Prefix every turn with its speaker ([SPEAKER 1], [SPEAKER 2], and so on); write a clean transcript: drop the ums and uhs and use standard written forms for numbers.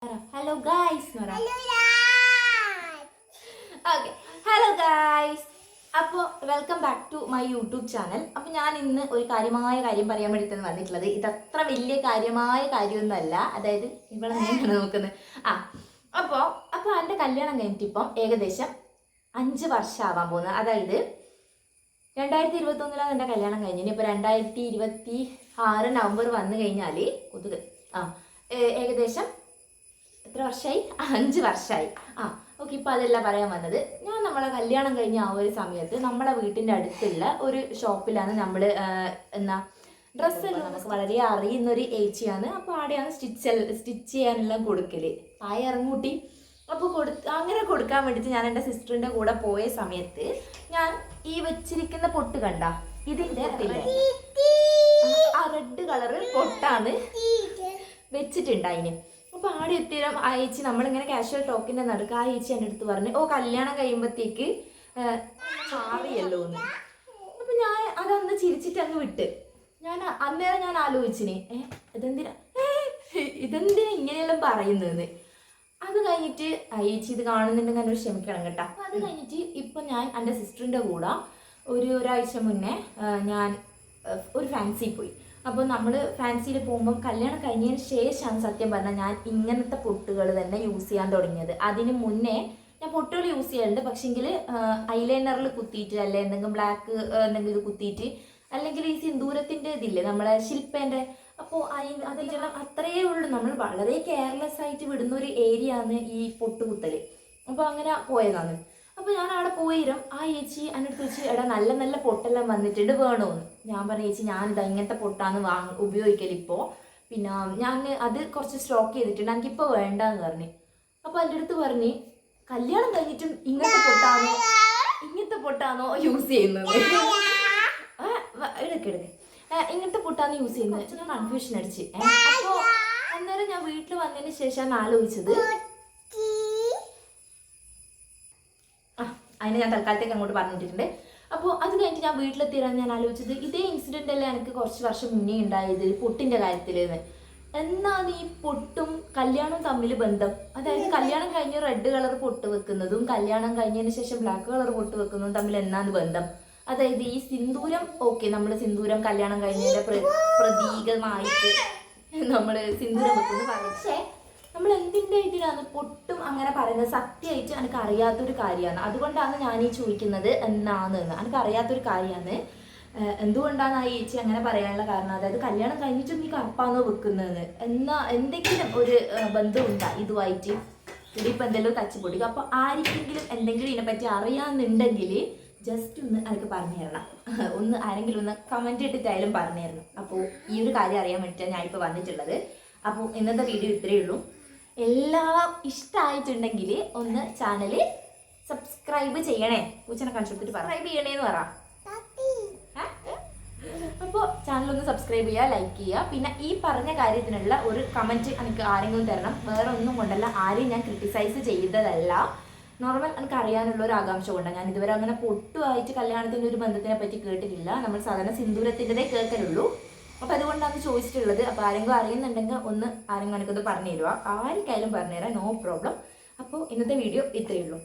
[SPEAKER 1] Hello guys. Okay. Hello guys. അപ്പോൾ welcome back to my YouTube channel. അപ്പോൾ ഞാൻ ഇന്ന് ഒരു കാര്യമായ കാര്യം പറയാൻ വേണ്ടിയിട്ടാണ് വന്നിട്ടുള്ളത്. ഇതത്ര വലിയ കാര്യമായ കാര്യമൊന്നുമല്ല. അതായത് ഇവിടെ നിന്നാണ് നോക്കുന്നത്. അപ്പോൾ എൻ്റെ കല്യാണം കഴിഞ്ഞിട്ട് ഇപ്പം ഏകദേശം 5 വർഷം ആവാൻ പോകുന്നത്. അതായത് 2021 എൻ്റെ കല്യാണം കഴിഞ്ഞു. ഇപ്പോൾ 2026 നവംബർ വന്നു കഴിഞ്ഞാൽ ഏകദേശം എത്ര വർഷമായി? 5 വർഷമായി. ഓക്കെ. ഇപ്പോൾ അതല്ല പറയാൻ വന്നത്. ഞാൻ നമ്മളെ കല്യാണം കഴിഞ്ഞ ആ ഒരു സമയത്ത് നമ്മളെ വീട്ടിൻ്റെ അടുത്തുള്ള ഒരു ഷോപ്പിലാണ് നമ്മൾ ഡ്രസ്സെല്ലാം നമുക്ക് വളരെ അറിയുന്നൊരു ഏച്ചിയാണ്. അപ്പോൾ ആടെയാണ് സ്റ്റിച്ച് ചെയ്യാനെല്ലാം കൊടുക്കൽ. ഇറങ്ങൂട്ടി. അപ്പോൾ അങ്ങനെ കൊടുക്കാൻ വേണ്ടിയിട്ട് ഞാൻ എൻ്റെ സിസ്റ്ററിൻ്റെ കൂടെ പോയ സമയത്ത് ഞാൻ ഈ വെച്ചിരിക്കുന്ന പൊട്ട് കണ്ട, ഇതിൻ്റെ ആ റെഡ് കളറ് പൊട്ടാണ് വെച്ചിട്ടുണ്ടായിന്. അപ്പോൾ ആടെ എത്തിയാലും ആ ചേച്ചി നമ്മളിങ്ങനെ കാഷ്വൽ ടോക്കിൻ്റെ നടുക്ക് ആ ചേച്ചി എൻ്റെ അടുത്ത് പറഞ്ഞു, കല്യാണം കഴിയുമ്പോഴത്തേക്ക് മാറിയല്ലോ എന്ന്. അപ്പം ഞാൻ അതന്ന് ചിരിച്ചിട്ട് അങ്ങ് വിട്ട്. അന്നേരം ഞാൻ ആലോചിച്ചിന്, ഇതെന്തിനാ ഇങ്ങനെയെല്ലാം പറയുന്നതെന്ന്. അത് കഴിഞ്ഞിട്ട് ആ ചേച്ചി ഇത് കാണുന്നുണ്ടെങ്കിൽ എന്നോട് ക്ഷമിക്കണം കേട്ടോ. അപ്പം അത് കഴിഞ്ഞിട്ട് ഇപ്പം ഞാൻ എൻ്റെ സിസ്റ്ററിൻ്റെ കൂടെ ഒരാഴ്ച മുന്നേ ഞാൻ ഒരു ഫാൻസി പോയി. അപ്പോൾ നമ്മൾ ഫാൻസിയിൽ പോകുമ്പം കല്യാണം കഴിഞ്ഞതിന് ശേഷമാണ് സത്യം പറഞ്ഞാൽ ഞാൻ ഇങ്ങനത്തെ പൊട്ടുകൾ തന്നെ യൂസ് ചെയ്യാൻ തുടങ്ങിയത്. അതിന് മുന്നേ ഞാൻ പൊട്ടുകൾ യൂസ് ചെയ്യാറുണ്ട്, പക്ഷേങ്കിൽ ഐലൈനറിൽ കുത്തിയിട്ട് അല്ലെ എന്തെങ്കിലും ബ്ലാക്ക് എന്തെങ്കിലും ഇത് കുത്തിയിട്ട്, അല്ലെങ്കിൽ ഈ സിന്ദൂരത്തിൻ്റെ ഇതില്ലേ നമ്മളെ ശില്പേൻ്റെ, അപ്പോൾ അതെല്ലാം അത്രയേ ഉള്ളൂ. നമ്മൾ വളരെ കെയർലെസ് ആയിട്ട് വിടുന്ന ഒരു ഏരിയ ആണ് ഈ പൊട്ട് കുത്തൽ. അപ്പോൾ അങ്ങനെ പോയതാണ്. അപ്പോൾ ഞാൻ അവിടെ പോയിരും ആ ചേച്ചി എൻ്റെ അടുത്ത് വെച്ച്, നല്ല നല്ല പൊട്ടെല്ലാം വന്നിട്ടുണ്ട് വേണമെന്ന്. ഞാൻ പറഞ്ഞ ചേച്ചി ഞാനിതാ ഇങ്ങനത്തെ പൊട്ടാണ് ഉപയോഗിക്കലിപ്പോൾ, പിന്നെ ഞാൻ അത് കുറച്ച് സ്റ്റോക്ക് ചെയ്തിട്ടുണ്ട്, എനിക്കിപ്പോൾ വേണ്ടെന്ന് പറഞ്ഞു. അപ്പോൾ എൻ്റെ അടുത്ത് പറഞ്ഞ്, കല്യാണം കഴിഞ്ഞിട്ടും ഇങ്ങനത്തെ പൊട്ടാണോ യൂസ് ചെയ്യുന്നത്? എടുക്കെ ഇങ്ങനത്തെ പൊട്ടാണ് യൂസ് ചെയ്യുന്നത്. ഞാൻ കൺഫ്യൂഷൻ അടിച്ച്. അപ്പോൾ അന്നേരം ഞാൻ വീട്ടിൽ വന്നതിന് ശേഷമാണ് ആലോചിച്ചത്. അതിനെ ഞാൻ തൽക്കാലത്തേക്ക് അങ്ങോട്ട് പറഞ്ഞിട്ടുണ്ട്. അപ്പോൾ അത് കഴിഞ്ഞിട്ട് ഞാൻ വീട്ടിലെത്തിയാണ് ഞാൻ ആലോചിച്ചത്, ഇതേ ഇൻസിഡൻ്റ് അല്ലേ എനിക്ക് കുറച്ച് വർഷം മുന്നേ ഉണ്ടായത് പൊട്ടിൻ്റെ കാര്യത്തിൽ നിന്ന്. എന്നാണ് ഈ പൊട്ടും കല്യാണവും തമ്മിൽ ബന്ധം? അതായത് കല്യാണം കഴിഞ്ഞ് റെഡ് കളർ പൊട്ട് വെക്കുന്നതും കല്യാണം കഴിഞ്ഞതിന് ശേഷം ബ്ലാക്ക് കളർ പൊട്ട് വെക്കുന്നതും തമ്മിൽ എന്നാണ് ബന്ധം? അതായത് ഈ സിന്ദൂരം, നമ്മൾ സിന്ദൂരം കല്യാണം കഴിഞ്ഞതിൻ്റെ പ്രതീകമായിട്ട് നമ്മൾ സിന്ദൂരം വെക്കുന്നു പറയും. പക്ഷേ നമ്മൾ എന്തിൻ്റെ ഇതിലാണ് പൊട്ടും അങ്ങനെ പറയുന്നത്? സത്യമായിട്ട് എനിക്ക് അറിയാത്തൊരു കാര്യമാണ്. അതുകൊണ്ടാണ് ഞാൻ ഈ ചോദിക്കുന്നത് എന്നാണെന്ന്. എനിക്ക് അറിയാത്തൊരു കാര്യമാണ്. എന്തുകൊണ്ടാണ് ആ ചേച്ചി അങ്ങനെ പറയാനുള്ള കാരണം? അതായത് കല്യാണം കഴിഞ്ഞിട്ടും നീ കറുപ്പാന്നോ വെക്കുന്നതെന്ന്, എന്തെങ്കിലും ഒരു ബന്ധമുണ്ടാ ഇതുമായിട്ട്? ഇതിപ്പോൾ എന്തെങ്കിലും തച്ചുപൊടിക്കുക. അപ്പോൾ ആർക്കെങ്കിലും എന്തെങ്കിലും ഇതിനെപ്പറ്റി അറിയാമെന്നുണ്ടെങ്കിൽ ജസ്റ്റ് ഒന്ന് എനിക്ക് പറഞ്ഞു തരണം. ആരെങ്കിലും ഒന്ന് കമൻറ്റ് ഇട്ടിട്ടായാലും പറഞ്ഞു തരണം. അപ്പോൾ ഈ ഒരു കാര്യം അറിയാൻ വേണ്ടിയിട്ടാണ് ഞാനിപ്പോൾ വന്നിട്ടുള്ളത്. അപ്പോൾ ഇന്നത്തെ വീഡിയോ ഇത്രയേ ഉള്ളൂ. എല്ലാം ഇഷ്ടമായിട്ടുണ്ടെങ്കിൽ ഒന്ന് ചാനൽ സബ്സ്ക്രൈബ് ചെയ്യണേ. പൂച്ചനെ കാണിച്ചിട്ട് സബ്സ്ക്രൈബ് ചെയ്യണേന്ന് പറ. അപ്പോൾ ചാനലൊന്ന് സബ്സ്ക്രൈബ് ചെയ്യുക, ലൈക്ക് ചെയ്യുക. പിന്നെ ഈ പറഞ്ഞ കാര്യത്തിനുള്ള ഒരു കമൻറ്റ് എനിക്ക് ആരെങ്കിലും തരണം. വേറെ ഒന്നും കൊണ്ടല്ല, ആരെയും ഞാൻ ക്രിട്ടിസൈസ് ചെയ്തതല്ല. നോർമൽ എനിക്ക് അറിയാനുള്ള ഒരു ആകാംക്ഷ കൊണ്ടാണ്. ഞാൻ ഇതുവരെ അങ്ങനെ പൊട്ടുമായിട്ട് കല്യാണത്തിൻ്റെ ഒരു ബന്ധത്തിനെ പറ്റി കേട്ടിട്ടില്ല. നമ്മൾ സാധാരണ സിന്ദൂരത്തിൻ്റെതേ കേൾക്കലുള്ളൂ. അപ്പോൾ അതുകൊണ്ടാണ് ചോദിച്ചിട്ടുള്ളത്. അപ്പോൾ ആരെങ്കിലും അറിയുന്നുണ്ടെങ്കിൽ ആരെങ്കിലും എനിക്കൊന്ന് പറഞ്ഞു തരുക. ആർക്കായാലും പറഞ്ഞുതരാം, നോ പ്രോബ്ലം. അപ്പോൾ ഇന്നത്തെ വീഡിയോ ഇത്രയേ ഉള്ളൂ.